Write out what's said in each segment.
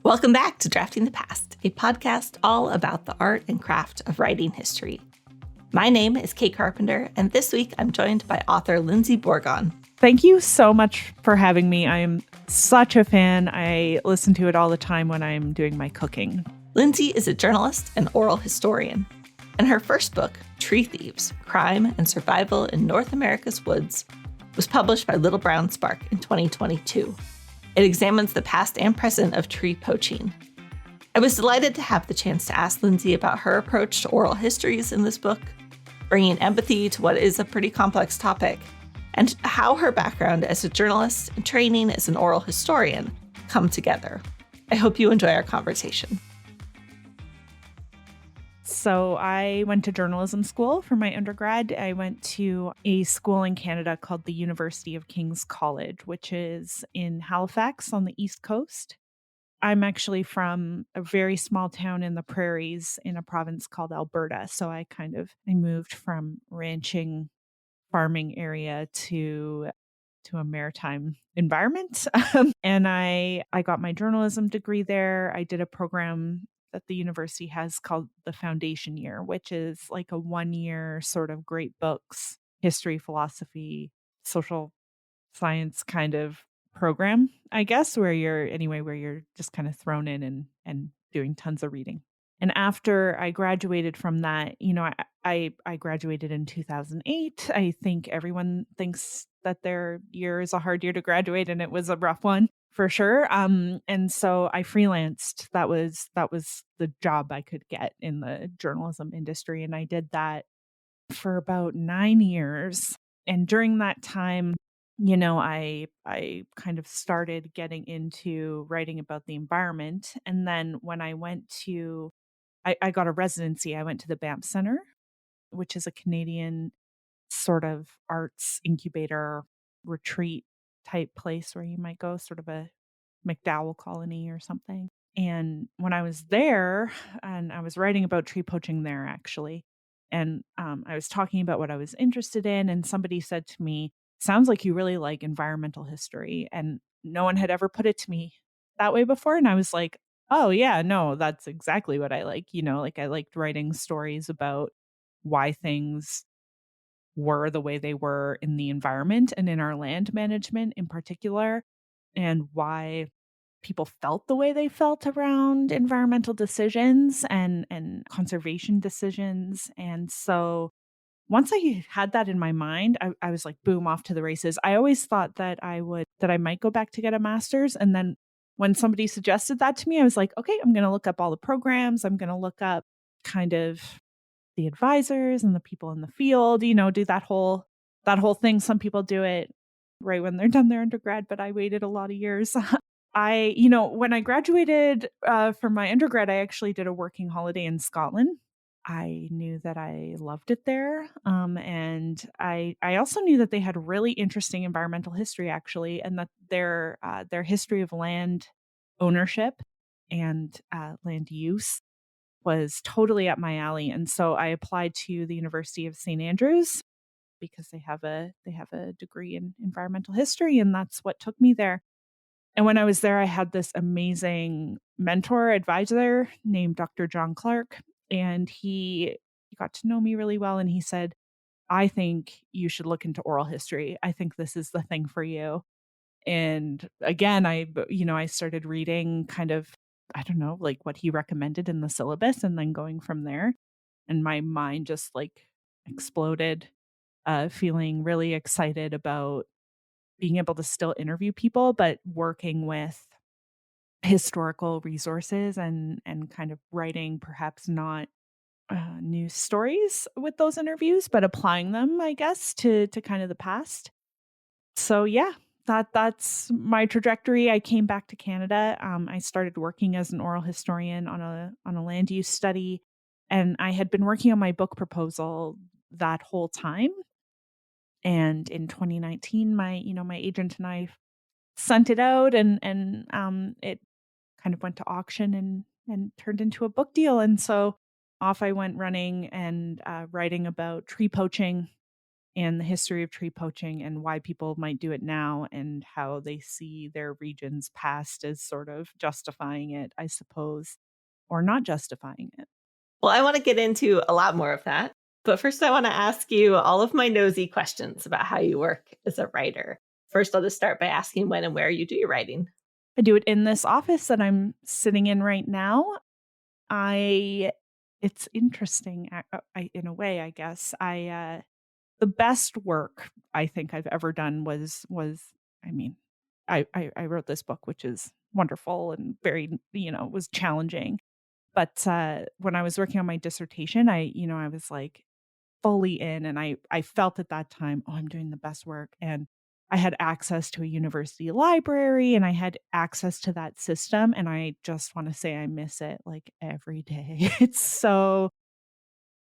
Welcome back to Drafting the Past, a podcast all about the art and craft of writing history. My name is Kate Carpenter, and this week I'm joined by author Lyndsie Bourgon. Thank you so much for having me. I am such a fan. I listen to it all the time when I'm doing my cooking. Lyndsie is a journalist and oral historian, and her first book, Tree Thieves: Crime and Survival in North America's Woods, was published by Little Brown Spark in 2022. It examines the past and present of tree poaching. I was delighted to have the chance to ask Lyndsie about her approach to oral histories in this book, bringing empathy to what is a pretty complex topic, and how her background as a journalist and training as an oral historian come together. I hope you enjoy our conversation. So I went to journalism school for my undergrad. I went to a school in Canada called the University of King's College, which is in Halifax on the East Coast. I'm actually from a very small town in the prairies in a province called Alberta. So I moved from ranching, farming area to a maritime environment. And I got my journalism degree there. I did a program that the university has called the Foundation Year, which is like a 1-year sort of great books, history, philosophy, social science kind of program, I guess, where you're just kind of thrown in and doing tons of reading. And after I graduated from that, I graduated in 2008. I think everyone thinks that their year is a hard year to graduate, and it was a rough one for sure. And so I freelanced. That was the job I could get in the journalism industry, and I did that for about 9 years. And during that time, I kind of started getting into writing about the environment. And then when I got a residency, I went to the Banff Center, which is a Canadian sort of arts incubator retreat type place where you might go, sort of a MacDowell colony or something. And when I was there, and I was writing about tree poaching there actually, and I was talking about what I was interested in, and somebody said to me, "Sounds like you really like environmental history." And no one had ever put it to me that way before. And I was like, "Oh, yeah, no, that's exactly what I like." Like I liked writing stories about why things were the way they were in the environment and in our land management in particular, and why people felt the way they felt around environmental decisions and conservation decisions. And so once I had that in my mind, I was like, boom, off to the races. I always thought that I might go back to get a master's. And then when somebody suggested that to me, I was like, okay, I'm going to look up all the programs. I'm going to look up kind of the advisors and the people in the field, do that whole thing. Some people do it right when they're done their undergrad, but I waited a lot of years. When I graduated from my undergrad, I actually did a working holiday in Scotland. I knew that I loved it there. And I also knew that they had really interesting environmental history, actually, and that their history of land ownership and land use was totally up my alley. And so I applied to the University of St. Andrews because they have a degree in environmental history, and that's what took me there. And when I was there, I had this amazing mentor advisor named Dr. John Clark, and he got to know me really well. And he said, "I think you should look into oral history. I think this is the thing for you." And again, I started reading kind of, I don't know, like what he recommended in the syllabus, and then going from there. And my mind just like exploded, feeling really excited about being able to still interview people, but working with historical resources and kind of writing perhaps not news stories with those interviews, but applying them, I guess, to kind of the past. So yeah, that's my trajectory. I came back to Canada. I started working as an oral historian on a land use study, and I had been working on my book proposal that whole time. And in 2019, my agent and I sent it out, and it kind of went to auction and turned into a book deal. And so off I went running and writing about tree poaching and the history of tree poaching and why people might do it now and how they see their region's past as sort of justifying it, I suppose, or not justifying it. Well, I want to get into a lot more of that. But first, I want to ask you all of my nosy questions about how you work as a writer. First, I'll just start by asking when and where you do your writing. I do it in this office that I'm sitting in right now. I It's interesting, in a way, I guess. The best work I think I've ever done was I mean, I wrote this book, which is wonderful and very, was challenging. But, when I was working on my dissertation, I was, like, fully in, and I felt at that time, "Oh, I'm doing the best work," and I had access to a university library, and I had access to that system, and I just wanna say I miss it, like, every day. It's so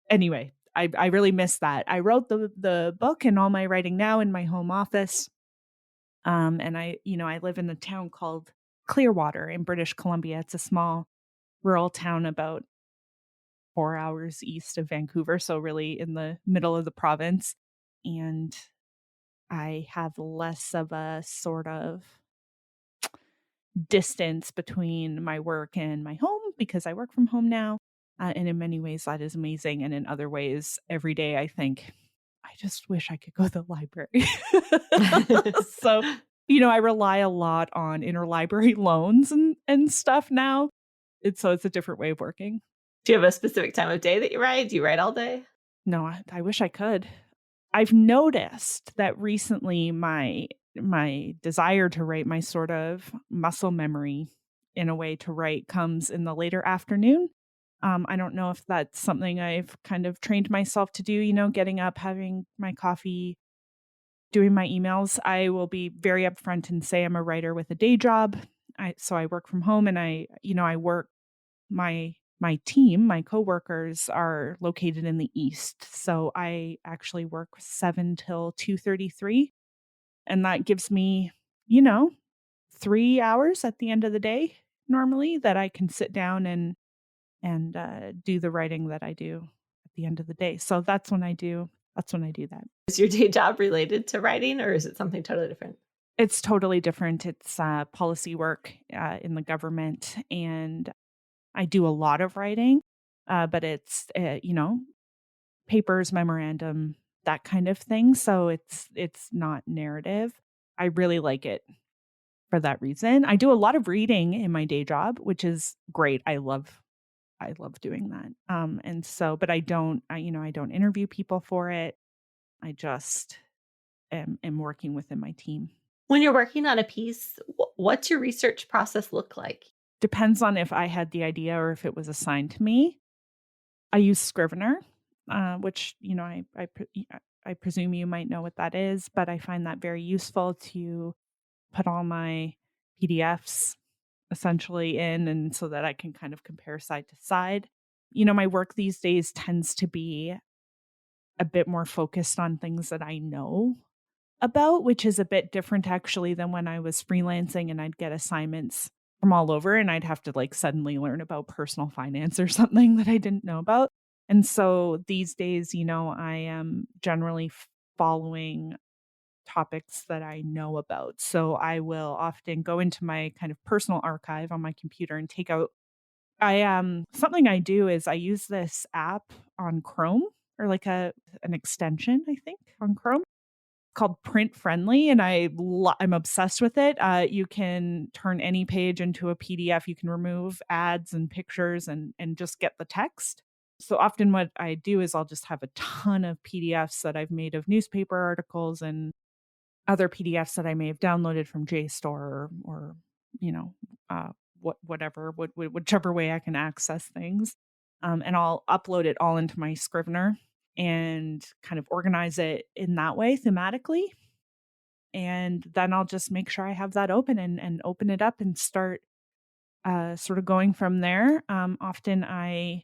Anyway, I really miss that. I wrote the book and all my writing now in my home office, and I live in a town called Clearwater in British Columbia. It's a small rural town about 4 hours east of Vancouver, so really in the middle of the province, and I have less of a sort of distance between my work and my home because I work from home now. And in many ways, that is amazing. And in other ways, every day I think, I just wish I could go to the library. So, I rely a lot on interlibrary loans and stuff now. It's a different way of working. Do you have a specific time of day that you write? Do you write all day? No, I wish I could. I've noticed that recently my desire to write, my sort of muscle memory in a way to write comes in the later afternoon. I don't know if that's something I've kind of trained myself to do, getting up, having my coffee, doing my emails. I will be very upfront and say I'm a writer with a day job. So I work from home and I work my team, my coworkers are located in the East. So I actually work 7 till 2:33, and that gives me, you know, 3 hours at the end of the day normally that I can sit down and do the writing that I do at the end of the day. So that's when I do that. Is your day job related to writing or is it something totally different? It's totally different. It's policy work in the government, and I do a lot of writing, but it's papers, memorandum, that kind of thing. So it's not narrative. I really like it for that reason. I do a lot of reading in my day job, which is great. I love doing that. And so, but I don't interview people for it. I just am working within my team. When you're working on a piece, what's your research process look like? Depends on if I had the idea or if it was assigned to me. I use Scrivener, which I presume you might know what that is, but I find that very useful to put all my PDFs essentially in, and so that I can kind of compare side to side. My work these days tends to be a bit more focused on things that I know about, which is a bit different actually than when I was freelancing and I'd get assignments from all over and I'd have to like suddenly learn about personal finance or something that I didn't know about. And so these days, I am generally following topics that I know about. So I will often go into my kind of personal archive on my computer and take out something I do is I use this app on Chrome, or like an extension, I think, on Chrome called Print Friendly, and I'm obsessed with it. You can turn any page into a PDF. You can remove ads and pictures and just get the text. So often what I do is I'll just have a ton of PDFs that I've made of newspaper articles and other PDFs that I may have downloaded from JSTOR or you know, uh, whichever way I can access things. And I'll upload it all into my Scrivener and kind of organize it in that way thematically. And then I'll just make sure I have that open and open it up and start sort of going from there. Often I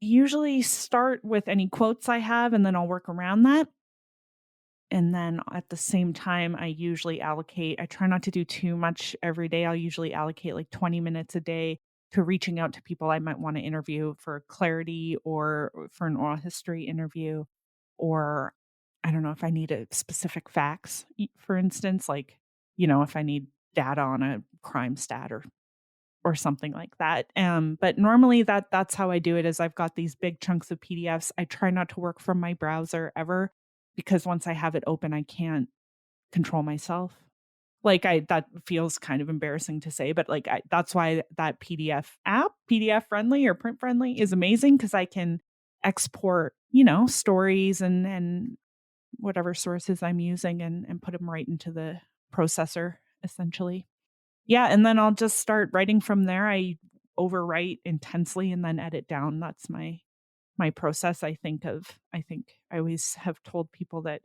usually start with any quotes I have and then I'll work around that. And then at the same time, I try not to do too much every day. I'll usually allocate like 20 minutes a day to reaching out to people I might want to interview for clarity or for an oral history interview or I don't know if I need a specific facts, for instance, like, if I need data on a crime stat or something like that. But normally that's how I do it is I've got these big chunks of PDFs. I try not to work from my browser ever because once I have it open, I can't control myself. Like that feels kind of embarrassing to say, but like that's why that PDF app, PDF friendly or print friendly, is amazing because I can export, stories and whatever sources I'm using and put them right into the processor essentially. Yeah, and then I'll just start writing from there. I overwrite intensely and then edit down. That's my process. I think I always have told people that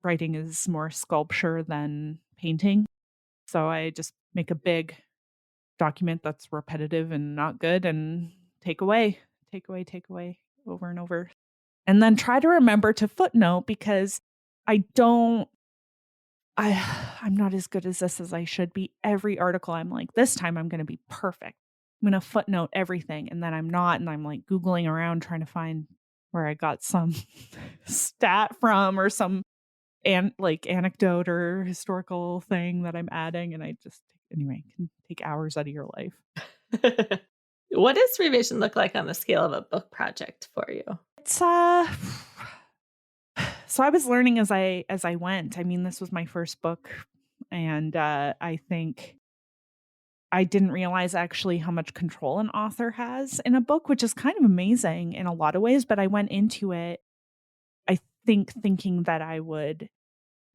writing is more sculpture than painting. So I just make a big document that's repetitive and not good and take away over and over. And then try to remember to footnote because I don't I'm not as good as this as I should be. Every article I'm like, this time I'm going to be perfect. I'm going to footnote everything. And then I'm not. And I'm like Googling around trying to find where I got some stat from or some anecdote or historical thing that I'm adding. And anyway, can take hours out of your life. What does revision look like on the scale of a book project for you? It's so I was learning as I went. I mean, this was my first book, and I think I didn't realize actually how much control an author has in a book, which is kind of amazing in a lot of ways. But I went into it, I think, thinking that I would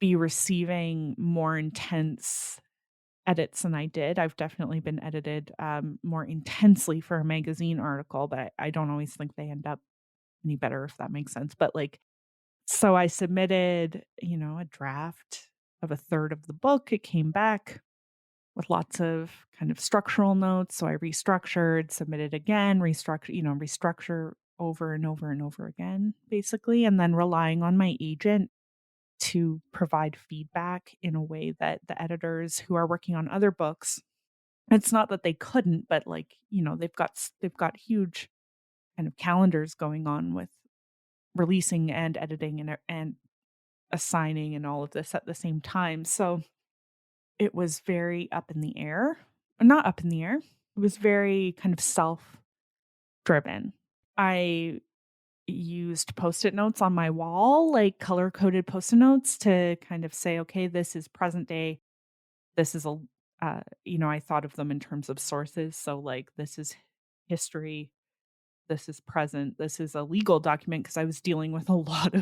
be receiving more intense edits than I did. I've definitely been edited more intensely for a magazine article, but I don't always think they end up any better, if that makes sense. But like, so I submitted, a draft of a third of the book. It came back with lots of kind of structural notes. So I restructured, submitted again, restructure over and over and over again, basically. And then relying on my agent to provide feedback in a way that the editors who are working on other books, it's not that they couldn't, but like, they've got huge kind of calendars going on with releasing and editing and assigning and all of this at the same time. So it was very up in the air. Not up in the air. It was very kind of self-driven. I used Post-it notes on my wall, like color-coded Post-it notes to kind of say, okay, this is present day. This is I thought of them in terms of sources. So like this is history. This is present. This is a legal document because I was dealing with a lot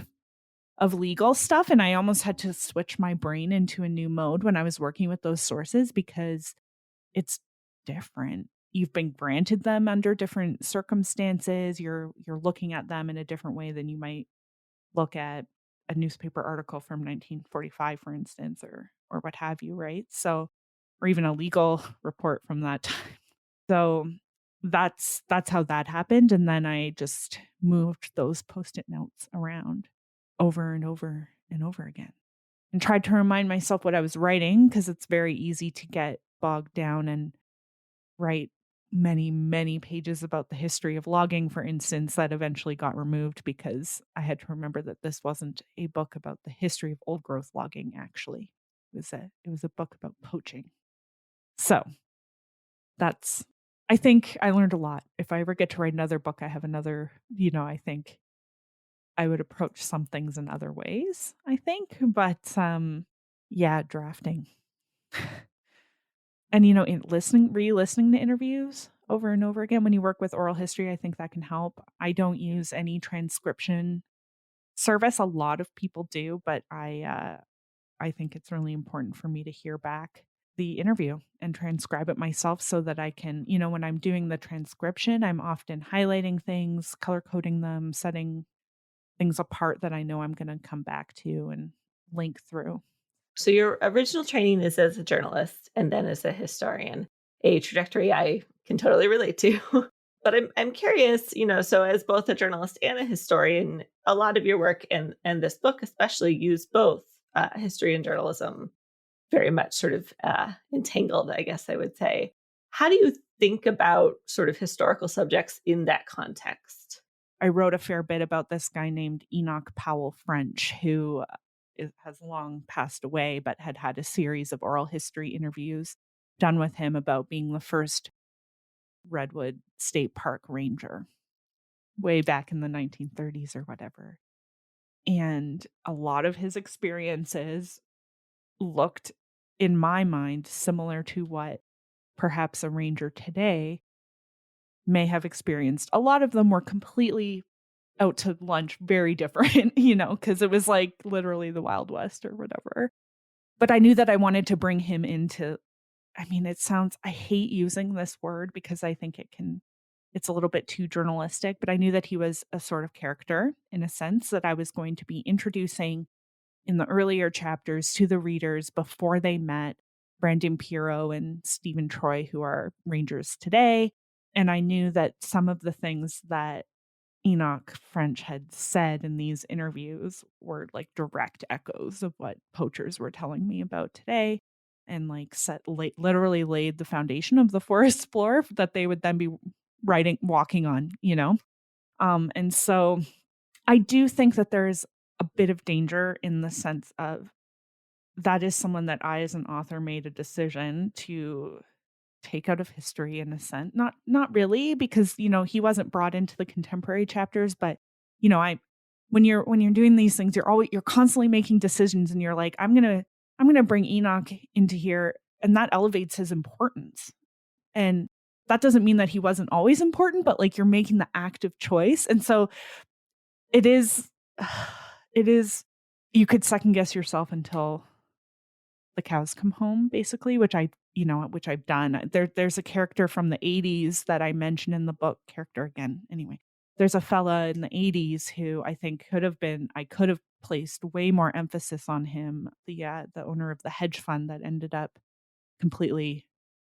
of legal stuff, and I almost had to switch my brain into a new mode when I was working with those sources because it's different. You've been granted them under different circumstances. You're looking at them in a different way than you might look at a newspaper article from 1945, for instance, or what have you, right? So, or even a legal report from that time. So that's how that happened. And then I just moved those Post-it notes around over and over and over again and tried to remind myself what I was writing because it's very easy to get bogged down and write many, many pages about the history of logging, for instance, that eventually got removed because I had to remember that this wasn't a book about the history of old growth logging, actually. It was a book about poaching. So I think I learned a lot. If I ever get to write another book, I have another, I think I would approach some things in other ways, I think. But yeah, drafting. And in re-listening to interviews over and over again when you work with oral history, I think that can help. I don't use any transcription service. A lot of people do, but I think it's really important for me to hear back the interview and transcribe it myself so that I can, when I'm doing the transcription, I'm often highlighting things, color coding them, setting things apart that I know I'm going to come back to and link through. So your original training is as a journalist and then as a historian, a trajectory I can totally relate to. But I'm curious, so as both a journalist and a historian, a lot of your work and this book especially use both history and journalism very much sort of entangled, I guess I would say. How do you think about sort of historical subjects in that context? I wrote a fair bit about this guy named Enoch Powell French, who has long passed away, but had a series of oral history interviews done with him about being the first Redwood State Park ranger way back in the 1930s or whatever. And a lot of his experiences looked, in my mind, similar to what perhaps a ranger today may have experienced. A lot of them were completely out to lunch, very different, because it was like literally the Wild West or whatever. But I knew that I wanted to bring him into, I hate using this word because I think it's a little bit too journalistic, but I knew that he was a sort of character in a sense that I was going to be introducing in the earlier chapters to the readers before they met Brandon Pirro and Stephen Troy, who are rangers today. And I knew that some of the things that Enoch French had said in these interviews were like direct echoes of what poachers were telling me about today, and like literally laid the foundation of the forest floor that they would then be walking on, and so I do think that there's a bit of danger in the sense of that is someone that I, as an author, made a decision to take out of history in a sense. Not really, because he wasn't brought into the contemporary chapters, but when you're doing these things, you're constantly making decisions, and you're like, I'm gonna bring Enoch into here, and that elevates his importance. And that doesn't mean that he wasn't always important, but like you're making the active choice. And so it is you could second guess yourself until the cows come home, basically, which I've done. There's a character from the 80s that I mentioned in the book, character again. Anyway, there's a fella in the 80s who I think I could have placed way more emphasis on him, the owner of the hedge fund that ended up completely,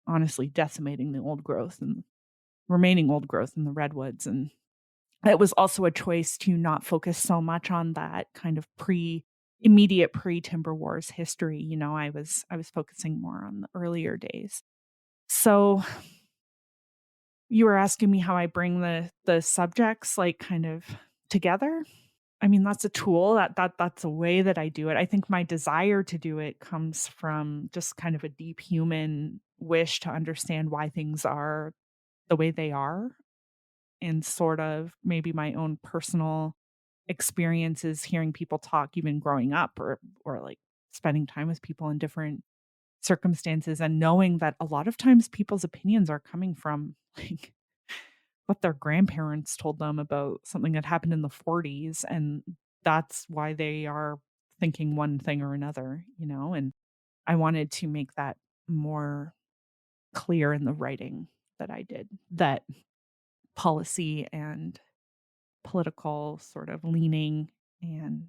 honestly, decimating the old growth and remaining old growth in the redwoods. And it was also a choice to not focus so much on that kind of immediate pre-Timber Wars history. I was focusing more on the earlier days. So you were asking me how I bring the subjects like kind of together. That's a tool that's a way that I do it. I think my desire to do it comes from just kind of a deep human wish to understand why things are the way they are, and sort of maybe my own personal experiences hearing people talk, even growing up or like spending time with people in different circumstances, and knowing that a lot of times people's opinions are coming from like what their grandparents told them about something that happened in the 40s, and that's why they are thinking one thing or another, and I wanted to make that more clear in the writing that I did, that policy and political sort of leaning and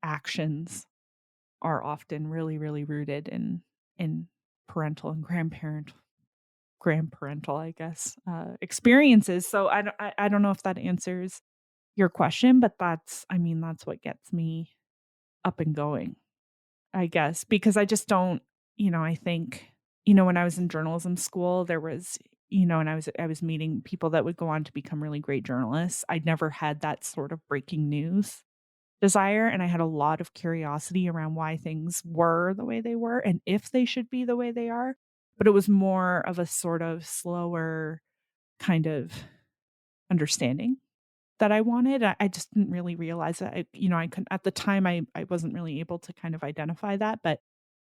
actions are often really, really rooted in parental and grandparental, I guess, experiences. So I don't know if that answers your question, but that's what gets me up and going, I guess, because I just don't, I think, when I was in journalism school, there was, and I was meeting people that would go on to become really great journalists. I'd never had that sort of breaking news desire, and I had a lot of curiosity around why things were the way they were and if they should be the way they are. But it was more of a sort of slower kind of understanding that I wanted. I just didn't really realize that. I couldn't at the time. I wasn't really able to kind of identify that, but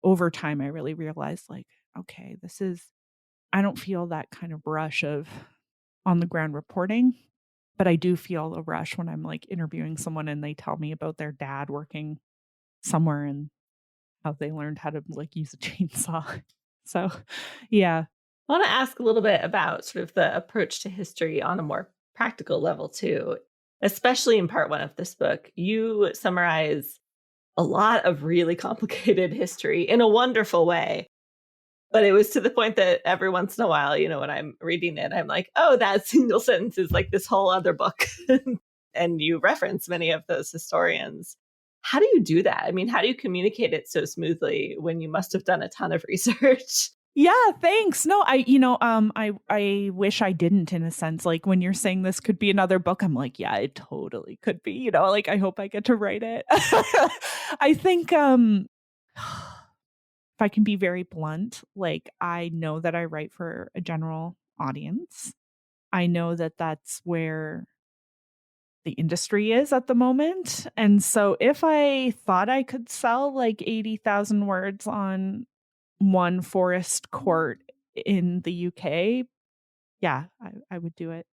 over time, I really realized, like, okay, I don't feel that kind of rush of on the ground reporting, but I do feel a rush when I'm like interviewing someone and they tell me about their dad working somewhere and how they learned how to like use a chainsaw. So, yeah. I want to ask a little bit about sort of the approach to history on a more practical level too, especially in part one of this book. You summarize a lot of really complicated history in a wonderful way. But it was to the point that every once in a while, when I'm reading it, I'm like, oh, that single sentence is like this whole other book. And you reference many of those historians. How do you do that? How do you communicate it so smoothly when you must have done a ton of research? Yeah, thanks. No, I wish I didn't, in a sense. Like, when you're saying this could be another book, I'm like, yeah, it totally could be, like, I hope I get to write it. I think, if I can be very blunt, like, I know that I write for a general audience. I know that that's where the industry is at the moment. And so if I thought I could sell like 80,000 words on one forest court in the UK, yeah, I would do it.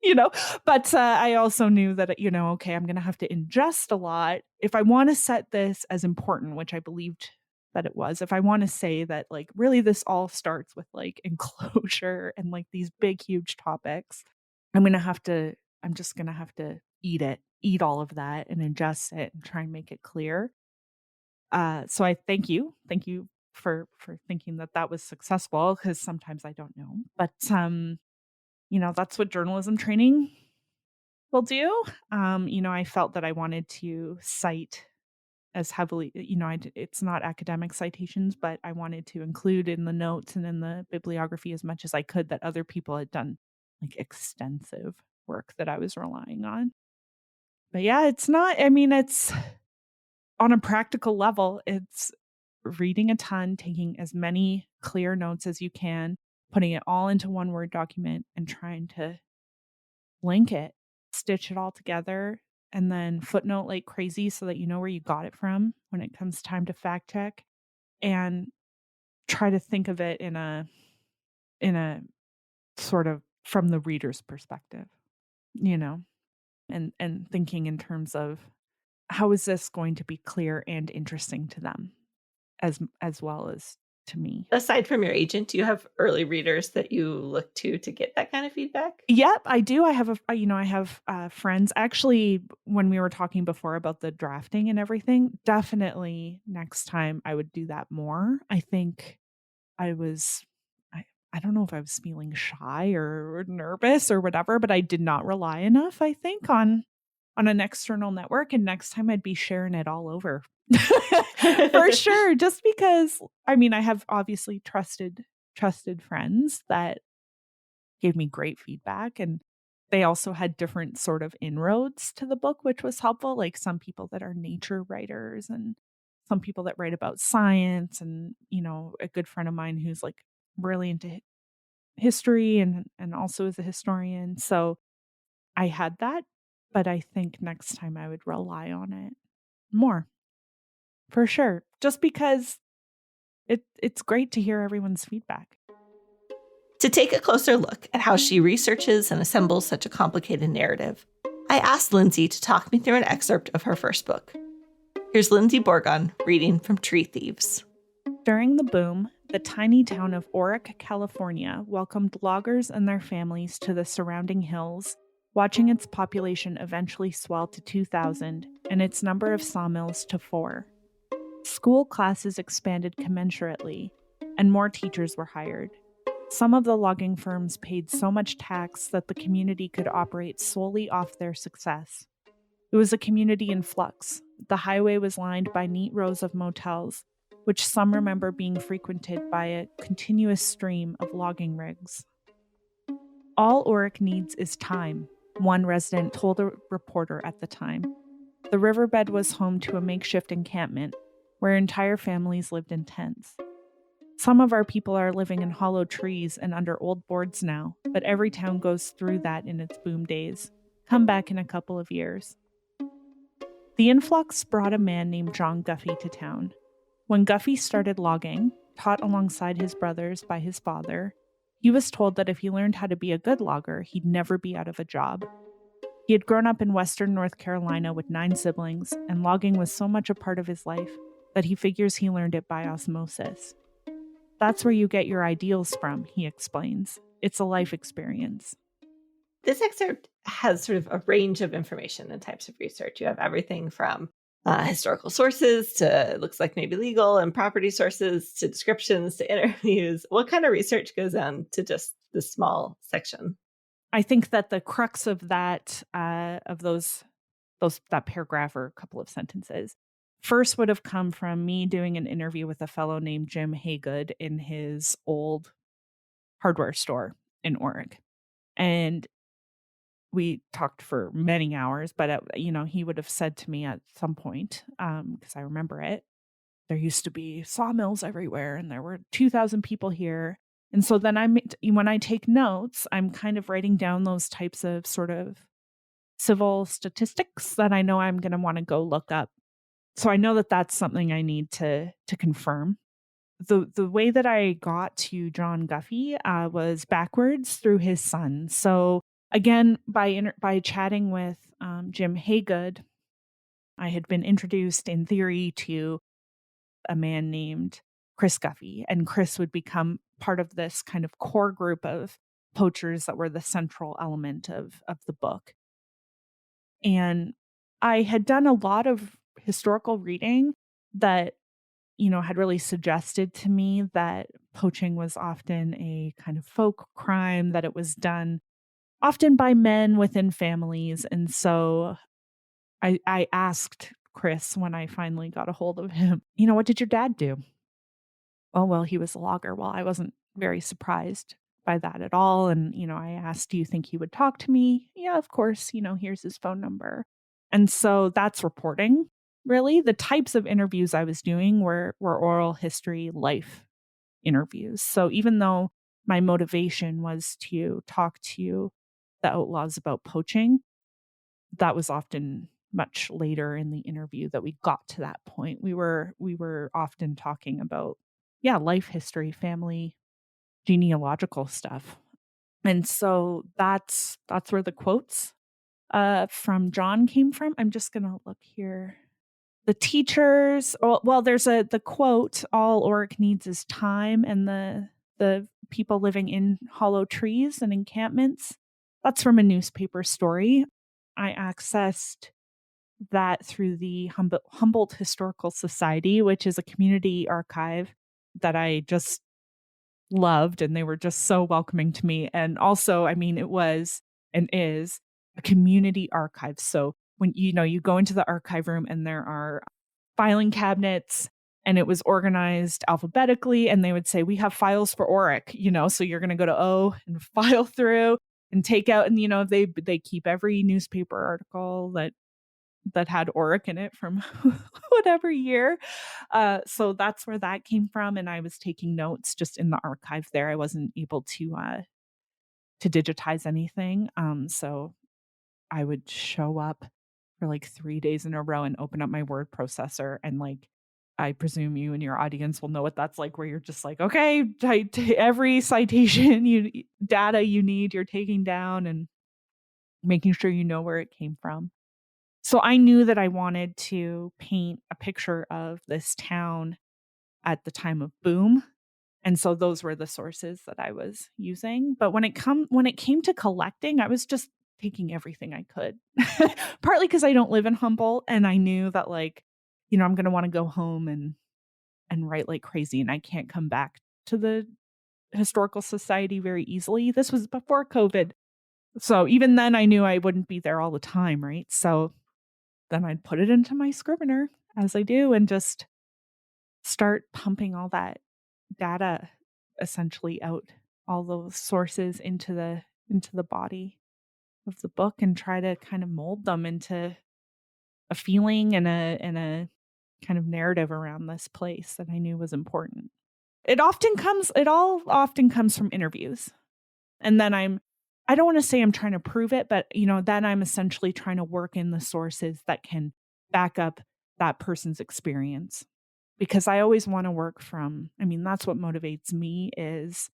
you know, but I also knew that, okay, I'm going to have to ingest a lot. If I want to set this as important, which I believed that it was, if I want to say that, like, really this all starts with like enclosure and like these big, huge topics, I'm going to have to, I'm just going to have to eat all of that and ingest it and try and make it clear. So I thank you. Thank you for thinking that that was successful, because sometimes I don't know. But that's what journalism training will do. I felt that I wanted to cite as heavily, it's not academic citations, but I wanted to include in the notes and in the bibliography as much as I could that other people had done like extensive work that I was relying on. But yeah, it's not, I mean, it's on a practical level, it's reading a ton, taking as many clear notes as you can, putting it all into one Word document and trying to link it, stitch it all together, and then footnote like crazy so that you know where you got it from when it comes time to fact check, and try to think of it in a sort of from the reader's perspective, you know, and thinking in terms of how is this going to be clear and interesting to them as well as to me. Aside from your agent, do you have early readers that you look to get that kind of feedback? Yep, I do. I have I have friends. Actually, when we were talking before about the drafting and everything, definitely next time I would do that more. I think I was I I don't know if I was feeling shy or nervous or whatever, but I did not rely enough, I think, on an external network, and next time I'd be sharing it all over. For sure, just because I mean, I have obviously trusted friends that gave me great feedback, and they also had different sort of inroads to the book, which was helpful, like some people that are nature writers and some people that write about science, and a good friend of mine who's like really into history and also is a historian. So I had that, but I think next time I would rely on it more, for sure, just because it's great to hear everyone's feedback. To take a closer look at how she researches and assembles such a complicated narrative, I asked Lyndsie to talk me through an excerpt of her first book. Here's Lyndsie Bourgon reading from Tree Thieves. During the boom, the tiny town of Oric, California, welcomed loggers and their families to the surrounding hills, watching its population eventually swell to 2,000 and its number of sawmills to 4. School classes expanded commensurately, and more teachers were hired. Some of the logging firms paid so much tax that the community could operate solely off their success. It was a community in flux. The highway was lined by neat rows of motels, which some remember being frequented by a continuous stream of logging rigs. All Oric needs is time, one resident told a reporter at the time. The riverbed was home to a makeshift encampment, where entire families lived in tents. Some of our people are living in hollow trees and under old boards now, but every town goes through that in its boom days. Come back in a couple of years. The influx brought a man named John Guffey to town. When Guffey started logging, taught alongside his brothers by his father, he was told that if he learned how to be a good logger, he'd never be out of a job. He had grown up in western North Carolina with 9 siblings, and logging was so much a part of his life that he figures he learned it by osmosis. That's where you get your ideals from, he explains. It's a life experience. This excerpt has sort of a range of information and types of research. You have everything from historical sources to, it looks like maybe legal and property sources, to descriptions, to interviews. What kind of research goes on to just this small section? I think that the crux of that, of those that paragraph or a couple of sentences, first would have come from me doing an interview with a fellow named Jim Haygood in his old hardware store in Oregon. And we talked for many hours, but, he would have said to me at some point, because I remember it, there used to be sawmills everywhere and there were 2,000 people here. And so then when I take notes, I'm kind of writing down those types of sort of civil statistics that I know I'm going to want to go look up. So I know that that's something I need to confirm. The way that I got to John Guffey was backwards through his son. So again, by chatting with Jim Haygood, I had been introduced in theory to a man named Chris Guffey, and Chris would become part of this kind of core group of poachers that were the central element of the book. And I had done a lot of historical reading that, had really suggested to me that poaching was often a kind of folk crime, that it was done often by men within families. And so I asked Chris when I finally got a hold of him, what did your dad do? Oh, well, he was a logger. Well, I wasn't very surprised by that at all. And, I asked, do you think he would talk to me? Yeah, of course. Here's his phone number. And so that's reporting. Really, the types of interviews I was doing were oral history life interviews. So even though my motivation was to talk to the outlaws about poaching, that was often much later in the interview that we got to that point. We were often talking about, life history, family, genealogical stuff. And so that's where the quotes from John came from. I'm just going to look here. The teachers, well, there's the quote, all Oric needs is time, and the people living in hollow trees and encampments. That's from a newspaper story. I accessed that through the Humboldt Historical Society, which is a community archive that I just loved, and they were just so welcoming to me. And also, it was and is a community archive. So when you go into the archive room and there are filing cabinets, and it was organized alphabetically, and they would say, we have files for Oric, so you're going to go to O and file through and take out, and they keep every newspaper article that had Oric in it from whatever year. So that's where that came from. And I was taking notes just in the archive there. I wasn't able to digitize anything. So I would show up for like 3 days in a row and open up my word processor. And I presume you and your audience will know what that's like, where you're just like, okay, every citation, data you need, you're taking down and making sure you know where it came from. So I knew that I wanted to paint a picture of this town at the time of boom. And so those were the sources that I was using. But when it came to collecting, I was just taking everything I could. Partly because I don't live in Humboldt, and I knew that I'm going to want to go home and write like crazy, and I can't come back to the historical society very easily. This was before COVID. So even then I knew I wouldn't be there all the time, right? So then I'd put it into my Scrivener, as I do, and just start pumping all that data essentially out, all those sources into the body of the book, and try to kind of mold them into a feeling and a kind of narrative around this place that I knew was important. It all often comes from interviews. And then I don't want to say I'm trying to prove it, but then I'm essentially trying to work in the sources that can back up that person's experience. Because I always want to work from, that's what motivates me, is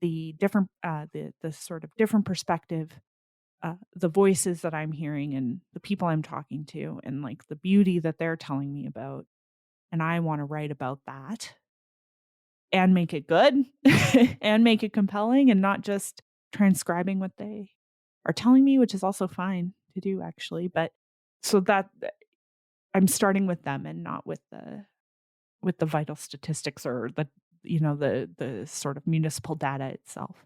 the different, the sort of different perspective, the voices that I'm hearing and the people I'm talking to, and like the beauty that they're telling me about. And I want to write about that and make it good and make it compelling, and not just transcribing what they are telling me, which is also fine to do actually. But so that I'm starting with them and not with the vital statistics or the sort of municipal data itself.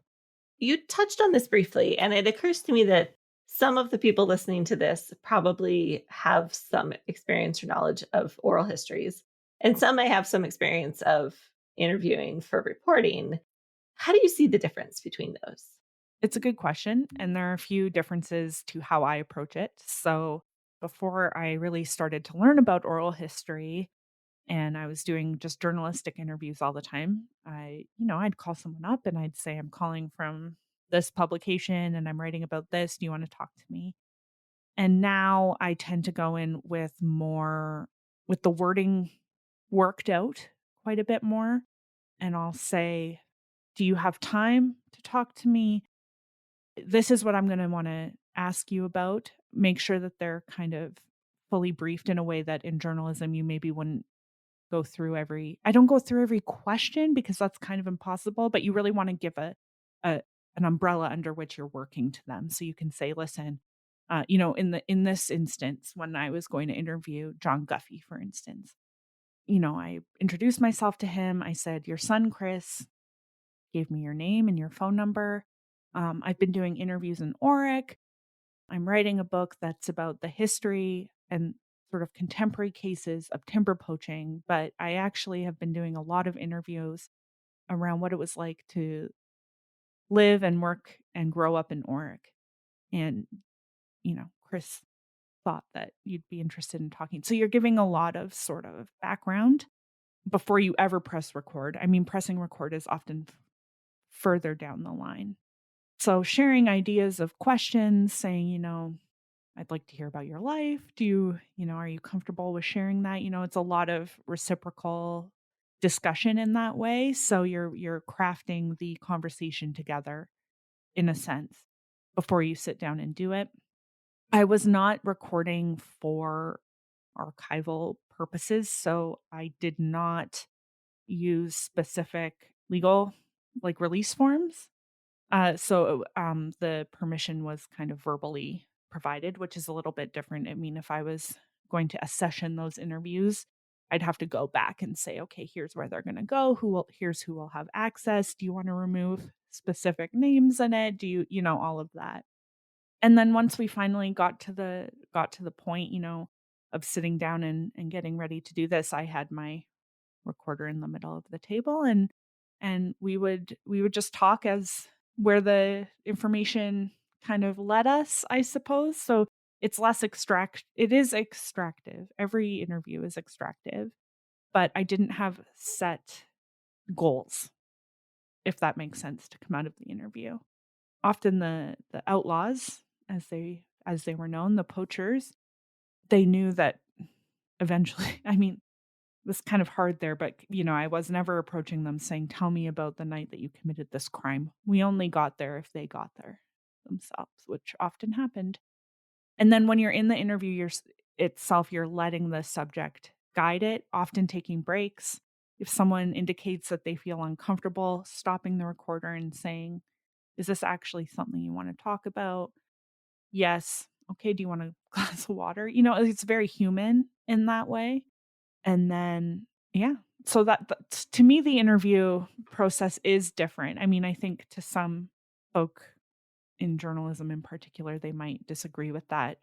You touched on this briefly, and it occurs to me that some of the people listening to this probably have some experience or knowledge of oral histories, and some may have some experience of interviewing for reporting. How do you see the difference between those? It's a good question, and there are a few differences to how I approach it. So, before I really started to learn about oral history and I was doing just journalistic interviews all the time, I'd call someone up and I'd say, I'm calling from this publication and I'm writing about this. Do you want to talk to me? And now I tend to go in with the wording worked out quite a bit more. And I'll say, do you have time to talk to me? This is what I'm gonna wanna ask you about. Make sure that they're kind of fully briefed in a way that in journalism, you maybe wouldn't go through every I don't go through every question because that's kind of impossible, but you really wanna give a an umbrella under which you're working to them. So you can say, "Listen," in this instance, when I was going to interview John Guffey, for instance, I introduced myself to him. I said, "Your son, Chris, gave me your name and your phone number. I've been doing interviews in Oric. I'm writing a book that's about the history and sort of contemporary cases of timber poaching, but I actually have been doing a lot of interviews around what it was like to live and work and grow up in Oric. And, Chris thought that you'd be interested in talking." So you're giving a lot of sort of background before you ever press record. I mean, pressing record is often further down the line. So sharing ideas of questions, saying, "I'd like to hear about your life. Are you comfortable with sharing that?" It's a lot of reciprocal discussion in that way. So you're crafting the conversation together in a sense before you sit down and do it. I was not recording for archival purposes, so I did not use specific legal like release forms. The permission was kind of verbally provided, which is a little bit different. I mean, if I was going to accession those interviews, I'd have to go back and say, okay, here's where they're going to go. Here's who will have access. Do you want to remove specific names in it? Do all of that. And then once we finally got to the point, of sitting down and getting ready to do this, I had my recorder in the middle of the table and we would just talk as where the information kind of led us, I suppose. So it is extractive. Every interview is extractive, but I didn't have set goals, if that makes sense, to come out of the interview. Often the outlaws, as they were known, the poachers, they knew that eventually I mean, it was kind of hard there, but, I was never approaching them saying, "Tell me about the night that you committed this crime." We only got there if they got there themselves, which often happened. And then when you're in the interview itself, you're letting the subject guide it, often taking breaks. If someone indicates that they feel uncomfortable, stopping the recorder and saying, "Is this actually something you want to talk about?" "Yes." "Okay, do you want a glass of water?" It's very human in that way. And then, yeah, so that to me, the interview process is different. I mean, I think to some folk in journalism in particular, they might disagree with that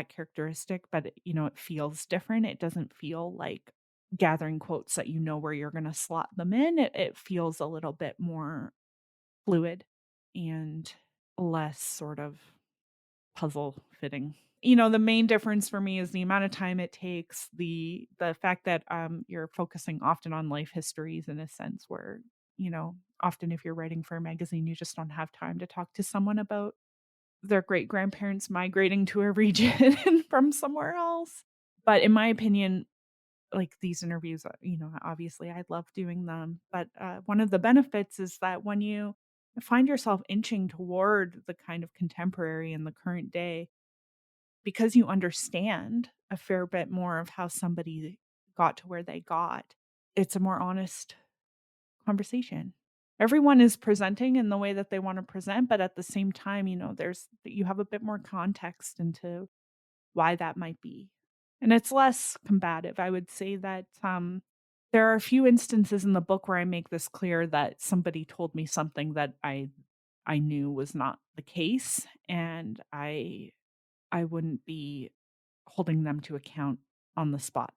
characteristic, but it feels different. It doesn't feel like gathering quotes that you know where you're gonna slot them in. It feels a little bit more fluid and less sort of puzzle fitting. The main difference for me is the amount of time it takes, the fact that, you're focusing often on life histories in a sense where, often if you're writing for a magazine, you just don't have time to talk to someone about their great-grandparents migrating to a region from somewhere else. But in my opinion, like, these interviews, obviously I love doing them, but, one of the benefits is that when you find yourself inching toward the kind of contemporary in the current day, because you understand a fair bit more of how somebody got to where they got, it's a more honest conversation. Everyone is presenting in the way that they wanna present, but at the same time, you have a bit more context into why that might be. And it's less combative. I would say that, there are a few instances in the book where I make this clear that somebody told me something that I I knew was not the case, and I wouldn't be holding them to account on the spot.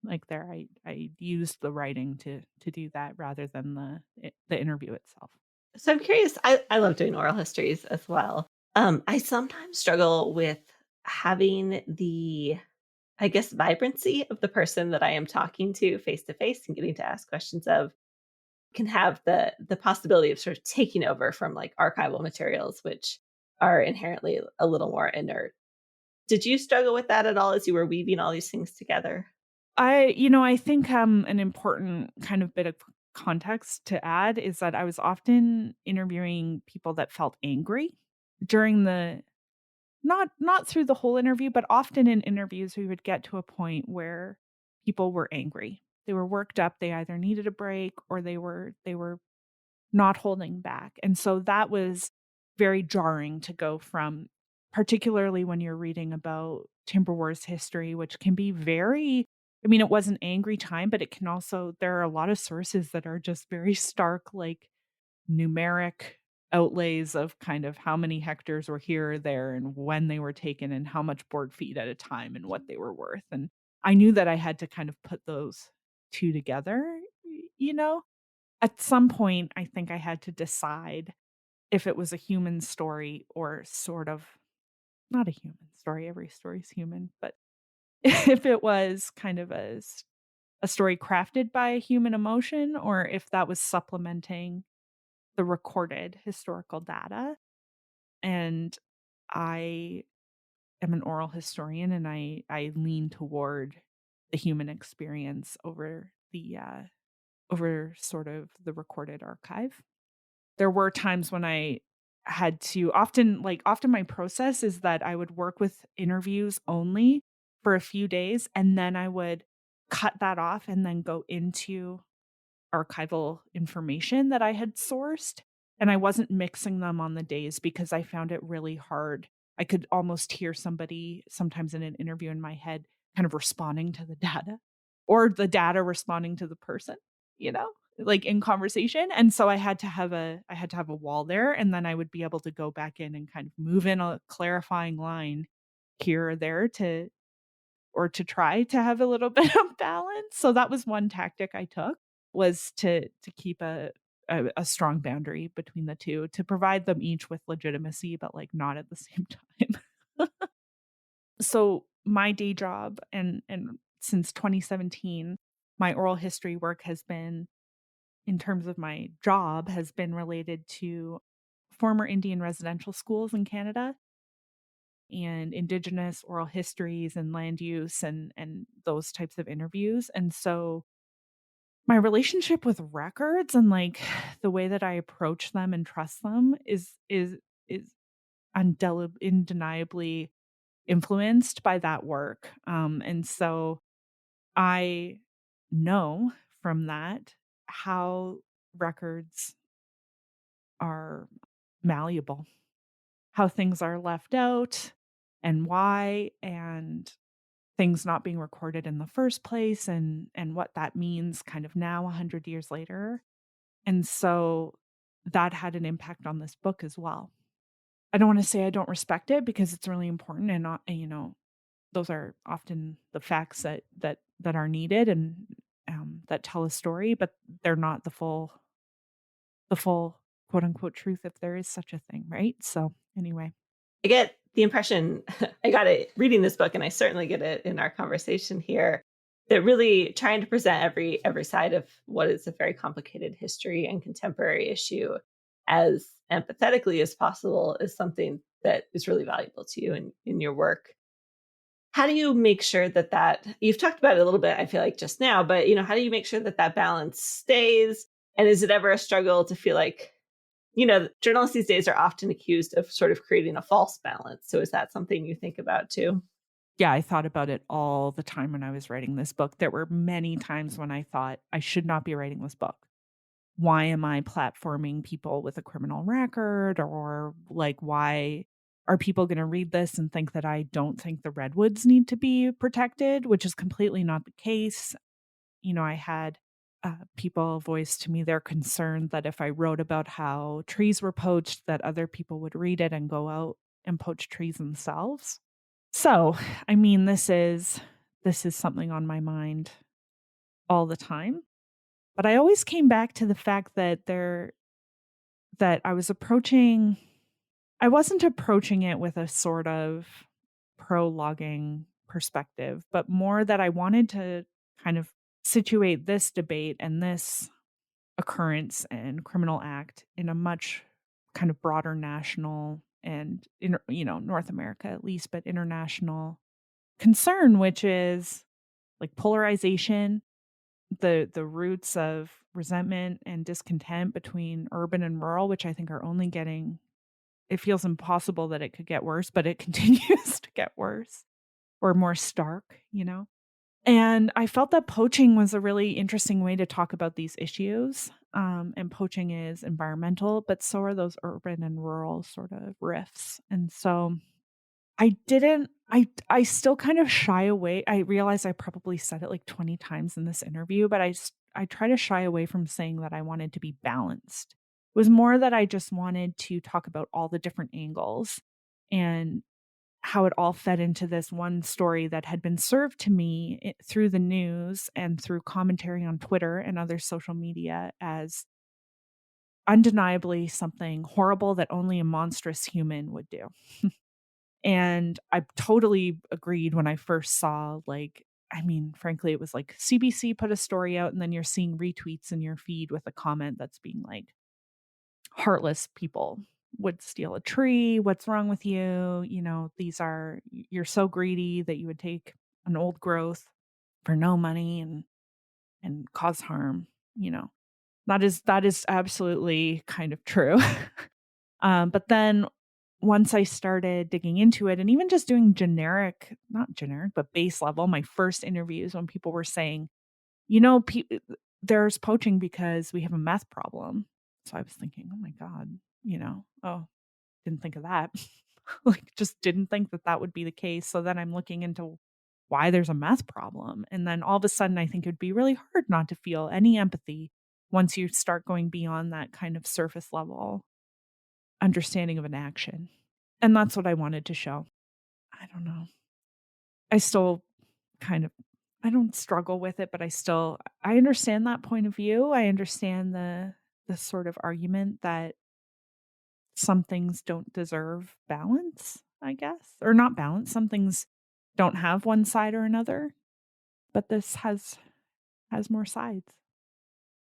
Like there, I used the writing to do that rather than the interview itself. So I'm curious, I love doing oral histories as well. I sometimes struggle with having the, I guess, vibrancy of the person that I am talking to face and getting to ask questions of can have the possibility of sort of taking over from like archival materials, which are inherently a little more inert. Did you struggle with that at all as you were weaving all these things together? I think, an important kind of bit of context to add is that I was often interviewing people that felt angry during the not through the whole interview, but often in interviews, we would get to a point where people were angry. They were worked up, they either needed a break or they were not holding back, and so that was very jarring to go from, particularly when you're reading about Timber Wars history, which can be very, I mean, it was an angry time, but it can also, there are a lot of sources that are just very stark, like, numeric outlays of kind of how many hectares were here or there and when they were taken and how much board feet at a time and what they were worth, and I knew that I had to kind of put those 2 together, you know? At some point, I think I had to decide if it was a human story or sort of not a human story, every story is human, but if it was kind of a story crafted by a human emotion or if that was supplementing the recorded historical data. And I am an oral historian, and I lean toward the human experience over sort of the recorded archive. There were times when I had to often my process is that I would work with interviews only for a few days, and then I would cut that off and then go into archival information that I had sourced, and I wasn't mixing them on the days because I found it really hard. I could almost hear somebody sometimes in an interview in my head kind of responding to the data or the data responding to the person, you know, like in conversation. And so I had to have a wall there, and then I would be able to go back in and kind of move in a clarifying line here or there to try to have a little bit of balance. So that was one tactic I took, was to keep a strong boundary between the 2, to provide them each with legitimacy, but, like, not at the same time. So my day job and since 2017, my oral history work has been, in terms of my job, has been related to former Indian residential schools in Canada and Indigenous oral histories and land use and those types of interviews, and so my relationship with records and, like, the way that I approach them and trust them is undeniably influenced by that work, and so I know from that how records are malleable, how things are left out and why, and things not being recorded in the first place and what that means kind of now 100 years later. And so that had an impact on this book as well. I don't want to say I don't respect it because it's really important and not, those are often the facts that are needed and that tell a story, but they're not the full quote unquote truth if there is such a thing, right? So anyway. I get the impression I got it reading this book, and I certainly get it in our conversation here, that really trying to present every side of what is a very complicated history and contemporary issue as empathetically as possible is something that is really valuable to you in your work. How do you make sure that you've talked about it a little bit, I feel like just now, but how do you make sure that balance stays? And is it ever a struggle to feel like, journalists these days are often accused of sort of creating a false balance. So is that something you think about too? Yeah, I thought about it all the time when I was writing this book. There were many times when I thought I should not be writing this book. Why am I platforming people with a criminal record? Or, like, why are people going to read this and think that I don't think the redwoods need to be protected, which is completely not the case. I had people voiced to me their concern that if I wrote about how trees were poached, that other people would read it and go out and poach trees themselves. So, I mean, this is something on my mind all the time. But I always came back to the fact that I wasn't approaching it with a sort of pro-logging perspective, but more that I wanted to kind of situate this debate and this occurrence and criminal act in a much kind of broader national and North America at least, but international concern, which is like polarization, the roots of resentment and discontent between urban and rural, which I think are only getting, it feels impossible that it could get worse, but it continues to get worse or more stark. And I felt that poaching was a really interesting way to talk about these issues. And poaching is environmental, but so are those urban and rural sort of rifts. And so I still kind of shy away. I realize I probably said it like 20 times in this interview, but I try to shy away from saying that I wanted to be balanced. It was more that I just wanted to talk about all the different angles and how it all fed into this one story that had been served to me through the news and through commentary on Twitter and other social media as undeniably something horrible that only a monstrous human would do. And I totally agreed when I first saw, like, I mean, frankly, it was like CBC put a story out, and then you're seeing retweets in your feed with a comment that's being like, heartless people would steal a tree. What's wrong with you? You're so greedy that you would take an old growth for no money and cause harm. That is absolutely kind of true. But then once I started digging into it and even just doing not generic, but base level, my first interviews when people were saying, there's poaching because we have a meth problem. So I was thinking, oh my God, didn't think of that. Like, just didn't think that that would be the case. So then I'm looking into why there's a meth problem. And then all of a sudden, I think it would be really hard not to feel any empathy once you start going beyond that kind of surface level understanding of an action. And that's what I wanted to show. I don't know. I still kind of, I don't struggle with it, but I understand that point of view. I understand the sort of argument that some things don't deserve balance, I guess, or not balance. Some things don't have one side or another, but this has more sides,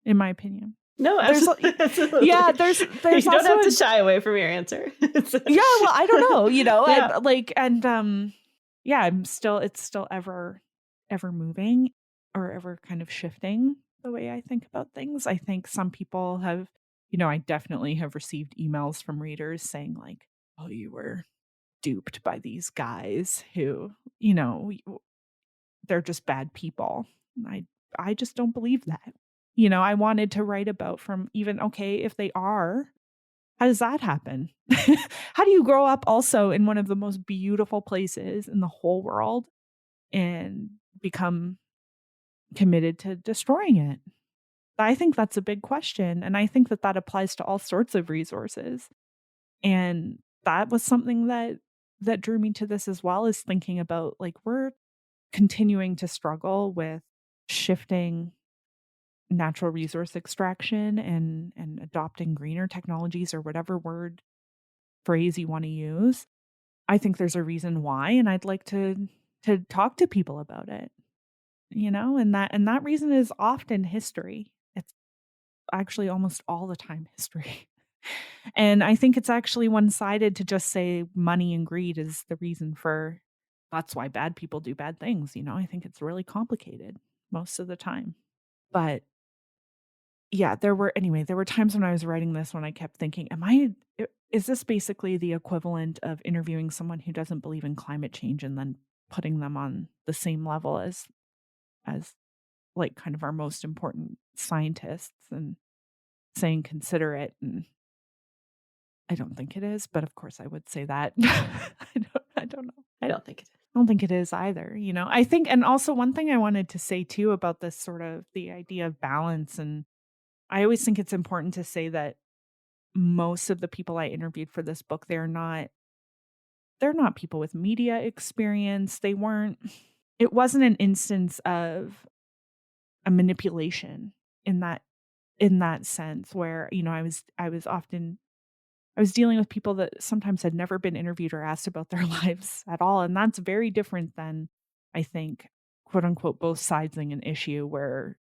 in my opinion. No, There's absolutely. yeah, there's You don't also have to shy away from your answer. yeah, well, I don't know, Yeah. it's still ever moving or ever kind of shifting the way I think about things. I think some people have, I definitely have received emails from readers saying like, "Oh, you were duped by these guys who, they're just bad people." And I just don't believe that. I wanted to write about from even, okay, if they are, how does that happen? How do you grow up also in one of the most beautiful places in the whole world and become committed to destroying it? I think that's a big question. And I think that that applies to all sorts of resources. And that was something that drew me to this as well, is thinking about like we're continuing to struggle with shifting natural resource extraction and adopting greener technologies or whatever phrase you want to use. I think there's a reason why, and I'd like to talk to people about it. And that reason is often history. It's actually almost all the time history. And I think it's actually one-sided to just say money and greed is the reason for that's why bad people do bad things. I think it's really complicated most of the time. But yeah, there were times when I was writing this when I kept thinking, is this basically the equivalent of interviewing someone who doesn't believe in climate change and then putting them on the same level as like kind of our most important scientists and saying consider it? And I don't think it is, but of course I would say that. I don't know. I don't think it is. don't think it is either, I think, and also one thing I wanted to say too about this sort of the idea of balance, and I always think it's important to say that most of the people I interviewed for this book, they're not people with media experience. It wasn't an instance of a manipulation in that sense where, I was dealing with people that sometimes had never been interviewed or asked about their lives at all, and that's very different than, I think, quote unquote, both sidesing an issue where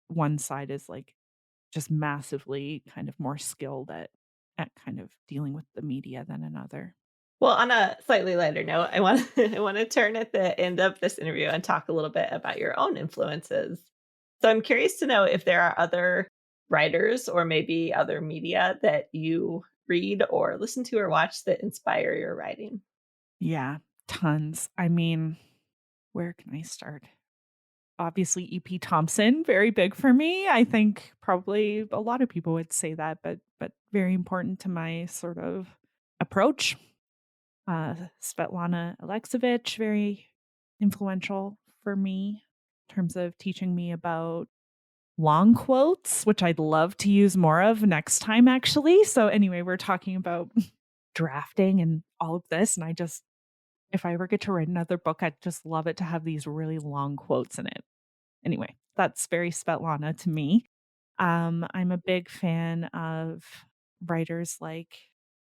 one side is like just massively kind of more skilled at kind of dealing with the media than another. Well, on a slightly lighter note, I want I want to turn at the end of this interview and talk a little bit about your own influences. So I'm curious to know if there are other writers or maybe other media that you read or listen to or watch that inspire your writing. Yeah, tons. I mean, where can I start? Obviously, EP Thompson, very big for me. I think probably a lot of people would say that, but very important to my sort of approach. Svetlana Alexievich, very influential for me in terms of teaching me about long quotes, which I'd love to use more of next time, actually. So, anyway, we're talking about drafting and all of this. And if I ever get to write another book, I'd just love it to have these really long quotes in it. Anyway, that's very Svetlana to me. I'm a big fan of writers like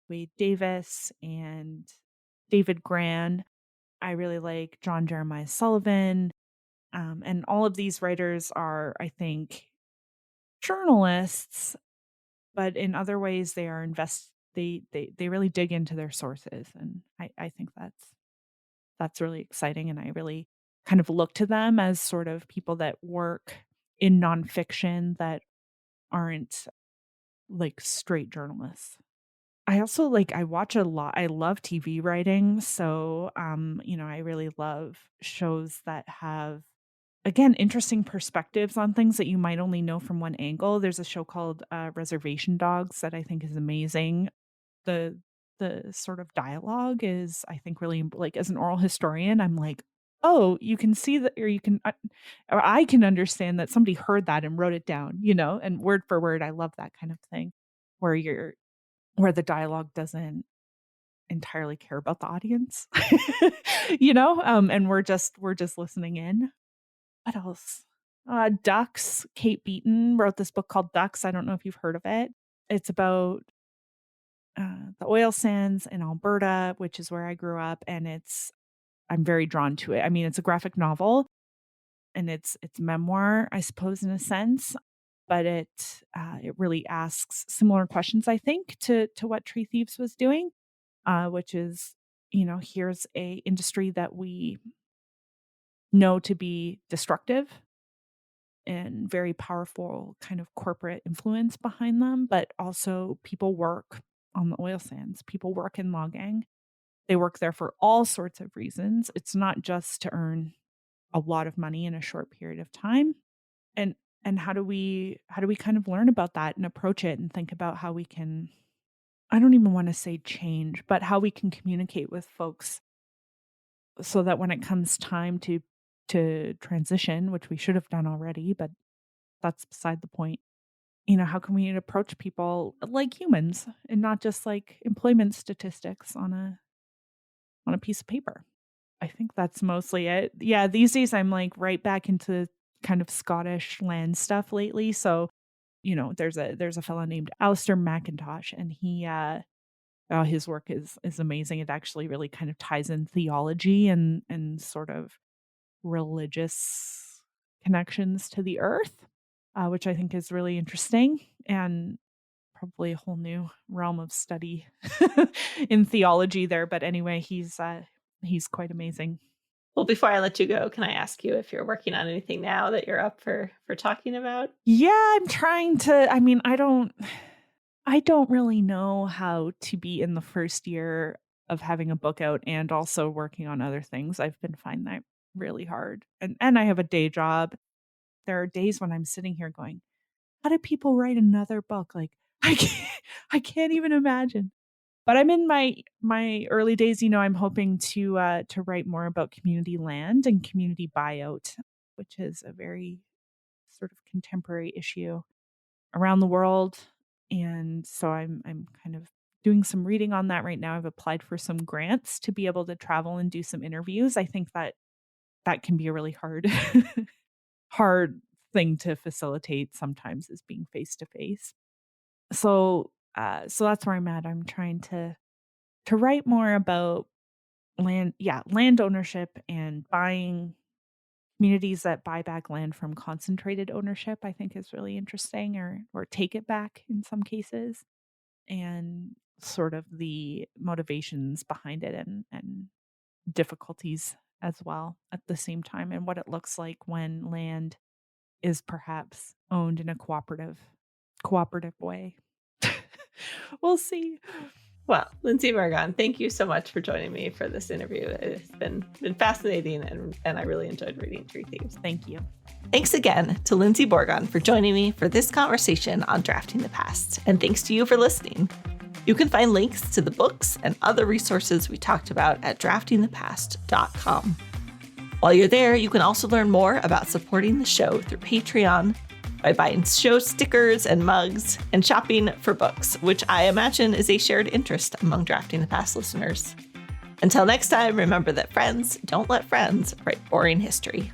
Wade Davis and David Gran. I really like John Jeremiah Sullivan. And all of these writers are, I think, journalists, but in other ways they are they really dig into their sources. And I think that's really exciting. And I really kind of look to them as sort of people that work in nonfiction that aren't like straight journalists. I also I watch a lot. I love TV writing. So, I really love shows that have, again, interesting perspectives on things that you might only know from one angle. There's a show called Reservation Dogs that I think is amazing. The the sort of dialogue is, I think, really as an oral historian, I'm like, oh, you can see that, or you can, or I can understand that somebody heard that and wrote it down, and word for word. I love that kind of thing, where where the dialogue doesn't entirely care about the audience, and we're just listening in. What else? Ducks. Kate Beaton wrote this book called Ducks. I don't know if you've heard of it. It's about the oil sands in Alberta, which is where I grew up, and I'm very drawn to it. I mean, it's a graphic novel and it's memoir, I suppose, in a sense, but it really asks similar questions, I think, to what Tree Thieves was doing, which is, here's a industry that we know to be destructive and very powerful kind of corporate influence behind them, but also people work on the oil sands. People work in logging. They work there for all sorts of reasons. It's not just to earn a lot of money in a short period of time. And how do we kind of learn about that and approach it and think about how we can, I don't even want to say change, but how we can communicate with folks so that when it comes time to transition, which we should have done already, but that's beside the point. How can we approach people like humans and not just like employment statistics on a piece of paper? I think that's mostly it. Yeah, these days I'm like right back into kind of Scottish land stuff lately. So, there's a fellow named Alistair McIntosh, and his work is amazing. It actually really kind of ties in theology and sort of religious connections to the earth, which I think is really interesting and probably a whole new realm of study in theology there. But anyway, he's quite amazing. Well, before I let you go, can I ask you if you're working on anything now that you're up for talking about? Yeah, I'm trying to. I mean, I don't really know how to be in the first year of having a book out and also working on other things. I've been finding that really hard. And I have a day job. There are days when I'm sitting here going, how do people write another book? Like I can't even imagine. But I'm in my early days. I'm hoping to write more about community land and community buyout, which is a very sort of contemporary issue around the world. And so I'm kind of doing some reading on that right now. I've applied for some grants to be able to travel and do some interviews. I think that can be a really hard hard thing to facilitate sometimes, is being face to face. So that's where I'm at. I'm trying to write more about land ownership and buying communities that buy back land from concentrated ownership. I think is really interesting, or take it back in some cases, and sort of the motivations behind it, and difficulties as well at the same time, and what it looks like when land is perhaps owned in a cooperative way. We'll see. Well, Lyndsie Bourgon, thank you so much for joining me for this interview. It's been fascinating, and I really enjoyed reading Tree Thieves. Thank you. Thanks again to Lyndsie Bourgon for joining me for this conversation on Drafting the Past, and thanks to you for listening. You can find links to the books and other resources we talked about at draftingthepast.com. While you're there, you can also learn more about supporting the show through Patreon, by buying show stickers and mugs, and shopping for books, which I imagine is a shared interest among Drafting the Past listeners. Until next time, remember that friends don't let friends write boring history.